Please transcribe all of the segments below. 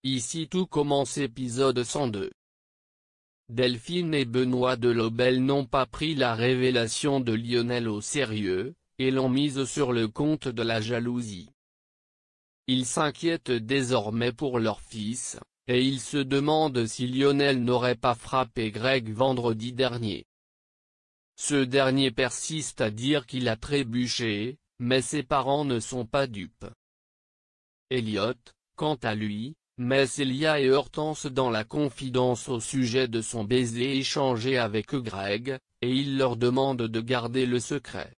Ici tout commence épisode 102. Delphine et Benoît Delobel n'ont pas pris la révélation de Lionel au sérieux, et l'ont mise sur le compte de la jalousie. Ils s'inquiètent désormais pour leur fils, et ils se demandent si Lionel n'aurait pas frappé Greg vendredi dernier. Ce dernier persiste à dire qu'il a trébuché, mais ses parents ne sont pas dupes. Elliot, quant à lui, met Célia et Hortense dans la confidence au sujet de son baiser échangé avec Greg, et il leur demande de garder le secret.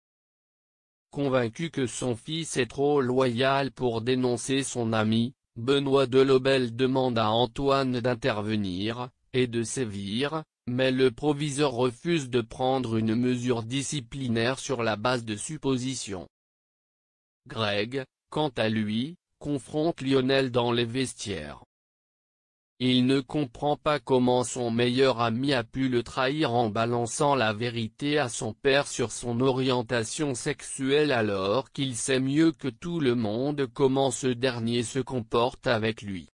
Convaincu que son fils est trop loyal pour dénoncer son ami, Benoît Delobel demande à Antoine d'intervenir, et de sévir, mais le proviseur refuse de prendre une mesure disciplinaire sur la base de suppositions. Greg, quant à lui, confronte Lionel dans les vestiaires. Il ne comprend pas comment son meilleur ami a pu le trahir en balançant la vérité à son père sur son orientation sexuelle alors qu'il sait mieux que tout le monde comment ce dernier se comporte avec lui.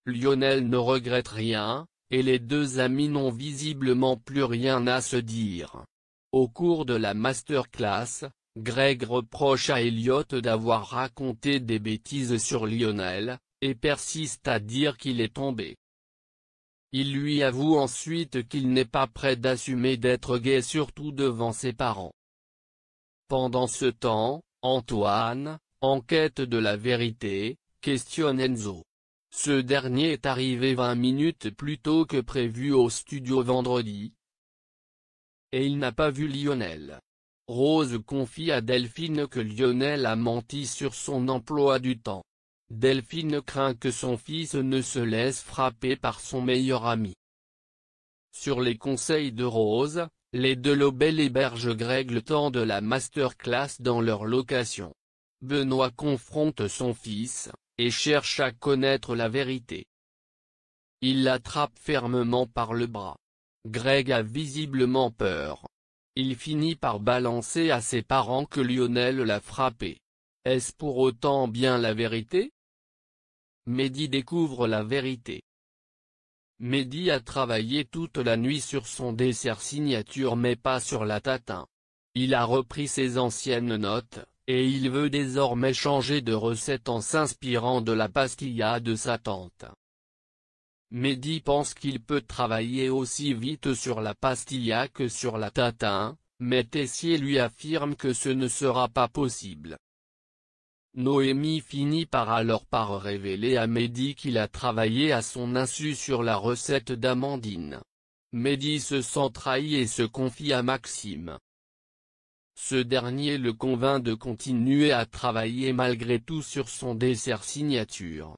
Lionel ne regrette rien, et les deux amis n'ont visiblement plus rien à se dire. Au cours de la masterclass, Greg reproche à Elliot d'avoir raconté des bêtises sur Lionel, et persiste à dire qu'il est tombé. Il lui avoue ensuite qu'il n'est pas prêt d'assumer d'être gay surtout devant ses parents. Pendant ce temps, Antoine, en quête de la vérité, questionne Enzo. Ce dernier est arrivé 20 minutes plus tôt que prévu au studio vendredi, et il n'a pas vu Lionel. Rose confie à Delphine que Lionel a menti sur son emploi du temps. Delphine craint que son fils ne se laisse frapper par son meilleur ami. Sur les conseils de Rose, les Delobel hébergent Greg le temps de la masterclass dans leur location. Benoît confronte son fils, et cherche à connaître la vérité. Il l'attrape fermement par le bras. Greg a visiblement peur. Il finit par balancer à ses parents que Lionel l'a frappé. Est-ce pour autant bien la vérité? Mehdi découvre la vérité. Mehdi a travaillé toute la nuit sur son dessert signature mais pas sur la tatin. Il a repris ses anciennes notes, et il veut désormais changer de recette en s'inspirant de la pastilla de sa tante. Mehdi pense qu'il peut travailler aussi vite sur la pastilla que sur la tatin, mais Tessier lui affirme que ce ne sera pas possible. Noémie finit alors par révéler à Mehdi qu'il a travaillé à son insu sur la recette d'Amandine. Mehdi se sent trahi et se confie à Maxime. Ce dernier le convainc de continuer à travailler malgré tout sur son dessert signature.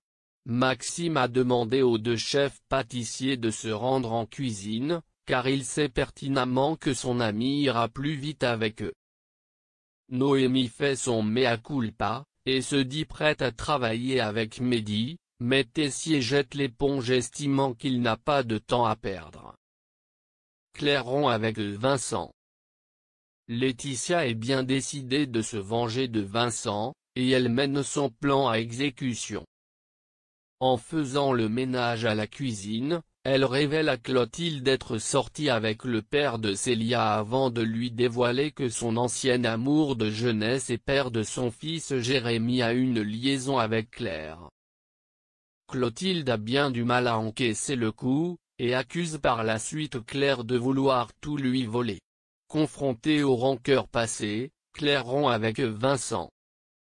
Maxime a demandé aux deux chefs pâtissiers de se rendre en cuisine, car il sait pertinemment que son ami ira plus vite avec eux. Noémie fait son mea culpa, et se dit prête à travailler avec Mehdi, mais Tessier jette l'éponge estimant qu'il n'a pas de temps à perdre. Claire rompt avec Vincent. Laetitia est bien décidée de se venger de Vincent, et elle mène son plan à exécution. En faisant le ménage à la cuisine, elle révèle à Clotilde d'être sortie avec le père de Célia avant de lui dévoiler que son ancien amour de jeunesse et père de son fils Jérémy a une liaison avec Claire. Clotilde a bien du mal à encaisser le coup, et accuse par la suite Claire de vouloir tout lui voler. Confrontée aux rancœurs passées, Claire rompt avec Vincent.